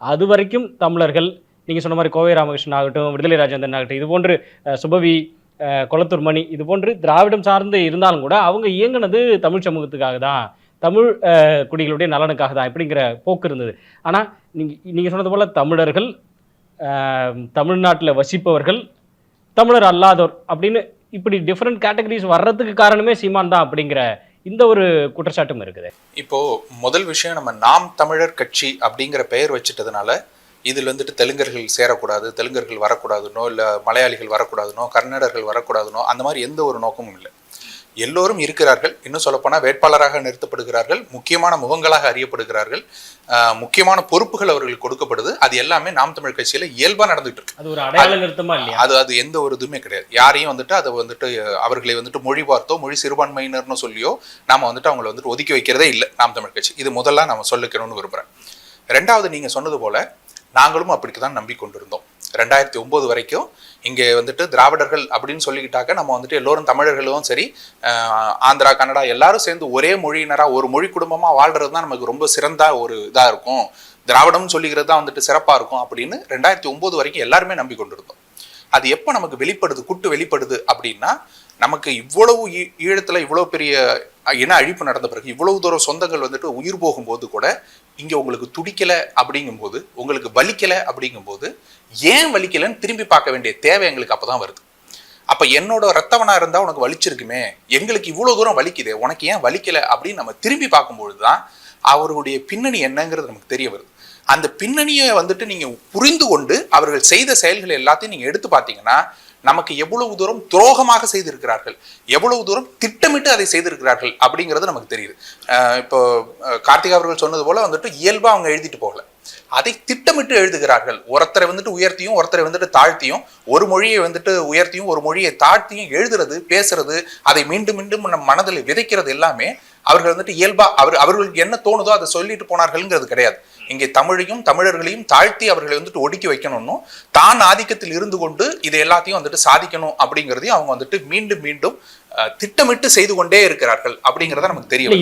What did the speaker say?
அது வரைக்கும் தமிழர்கள் நீங்கள் சொன்ன மாதிரி கோவை ராமகிருஷ்ணன் ஆகட்டும், விடுதலை ராஜேந்திரன் ஆகட்டும், இது போன்று சுபவி, கொளத்தூர் மணி, இது போன்று திராவிடம் சார்ந்து இருந்தாலும் கூட அவங்க இயங்குனது தமிழ் சமூகத்துக்காக தான், தமிழ் குடிகளுடைய நலனுக்காக தான் இப்படிங்கிற போக்கு இருந்தது. ஆனால் நீங்கள் சொன்னது போல் தமிழர்கள், தமிழ்நாட்டில் வசிப்பவர்கள், தமிழர் அல்லாதோர் அப்படின்னு இப்படி டிஃப்ரெண்ட் கேட்டகரிஸ் வர்றதுக்கு காரணமே சீமான் தான் அப்படிங்கிற இந்த ஒரு குற்றச்சாட்டும் இருக்குது. இப்போ முதல் விஷயம், நம்ம நாம் தமிழர் கட்சி அப்படிங்கிற பெயர் வச்சுட்டதுனால இதில் வந்துட்டு தெலுங்கர்கள் சேரக்கூடாது, தெலுங்கர்கள் வரக்கூடாதுனோ, இல்லை மலையாளிகள் வரக்கூடாதுனோ, கன்னடர்கள் வரக்கூடாதுனோ, அந்த மாதிரி எந்த ஒரு நோக்கமும் இல்லை. எல்லோரும் இருக்கிறார்கள். இன்னும் சொல்லப்போனால் வேட்பாளராக நிறுத்தப்படுகிறார்கள், முக்கியமான முகங்களாக அறியப்படுகிறார்கள், முக்கியமான பொறுப்புகள் அவர்களுக்கு கொடுக்கப்படுது. அது எல்லாமே நாம் தமிழ் கட்சியில இயல்பா நடந்துட்டு இருக்கு. அது ஒரு அடையாள நிறுத்தமா இல்லையா? அது எந்த ஒரு இதுவுமே கிடையாது. யாரையும் வந்துட்டு அதை வந்துட்டு அவர்களை வந்துட்டு மொழி பார்த்தோ, மொழி சிறுபான்மையினர்னு சொல்லியோ நாம வந்துட்டு அவங்களை வந்துட்டு ஒதுக்கி வைக்கிறதே இல்லை நாம் தமிழ் கட்சி. இது முதல்ல நம்ம சொல்லிக்கணும்னு விரும்புறேன். ரெண்டாவது, நீங்க சொன்னது போல நாங்களும் அப்படித்தான் நம்பிக்கொண்டிருந்தோம். 2009 வரைக்கும் இங்கே வந்துட்டு திராவிடர்கள் அப்படின்னு சொல்லிக்கிட்டாக்க நம்ம வந்துட்டு எல்லோரும் தமிழர்களும் சரி, ஆந்திரா, கன்னடா எல்லாரும் சேர்ந்து ஒரே மொழியினரா ஒரு மொழி குடும்பமா வாழ்றது தான் நமக்கு ரொம்ப சிறந்த ஒரு இதா இருக்கும், திராவிடம்னு சொல்லிக்கிறது தான் வந்துட்டு சிறப்பா இருக்கும் அப்படின்னு 2009 வரைக்கும் எல்லாருமே நம்பிக்கொண்டிருந்தோம். அது எப்போ நமக்கு வெளிப்படுது அப்படின்னா, நமக்கு இவ்வளவு ஈழத்துல இவ்வளவு பெரிய இன அழிப்பு நடந்த பிறகு, இவ்வளவு தூரம் சொந்தங்கள் வந்துட்டு உயிர் போகும்போது கூட இங்க உங்களுக்கு துடிக்கல அப்படிங்கும்போது, உங்களுக்கு வலிக்கல அப்படிங்கும்போது, ஏன் வலிக்கலன்னு திரும்பி பார்க்க வேண்டிய தேவை எங்களுக்கு அப்பதான் வருது. அப்ப என்னோட ரத்தவனா இருந்தா உனக்கு வலிச்சிருக்குமே, எங்களுக்கு இவ்வளவு தூரம் வலிக்குதே, உனக்கு ஏன் வலிக்கல அப்படின்னு நம்ம திரும்பி பார்க்கும்பொழுதுதான் அவருடைய பின்னணி என்னங்கிறது நமக்கு தெரிய வருது. அந்த பின்னணியை வந்துட்டு நீங்க புரிந்து கொண்டு அவர்கள் செய்த செயல்கள் எல்லாத்தையும் நீங்க எடுத்து பார்த்தீங்கன்னா, நமக்கு எவ்வளவு தூரம் துரோகமாக செய்திருக்கிறார்கள், எவ்வளவு தூரம் திட்டமிட்டு அதை செய்திருக்கிறார்கள் அப்படிங்கிறது நமக்கு தெரியுது. இப்போ கார்த்திகா அவர்கள் சொன்னது போல வந்துட்டு இயல்பா அவங்க எழுதிட்டு போகல, அதை திட்டமிட்டு எழுதுகிறார்கள். ஒருத்தரை வந்துட்டு உயர்த்தியும் ஒருத்தரை வந்துட்டு தாழ்த்தியும், ஒரு மொழியை வந்துட்டு உயர்த்தியும் ஒரு மொழியை தாழ்த்தியும் எழுதுறது, பேசுறது, அதை மீண்டும் மீண்டும் நம் மனதில் விதைக்கிறது எல்லாமே அவர்கள் வந்துட்டு இயல்பா அவர்களுக்கு என்ன தோணுதோ அதை சொல்லிட்டு போனார்கள்ங்கிறது கிடையாது. இங்கே தமிழையும் தமிழர்களையும் தாழ்த்தி அவர்களை வந்துட்டு ஒடுக்கி வைக்கணும்னு, தான் ஆதிக்கத்தில் இருந்து கொண்டு இதை எல்லாத்தையும் வந்துட்டு சாதிக்கணும் அப்படிங்கிறதையும் அவங்க வந்துட்டு மீண்டும் மீண்டும் திட்டமிட்டு செய்து கொண்டே இருக்கிறார்கள் அப்படிங்கிறத நமக்கு தெரியும்.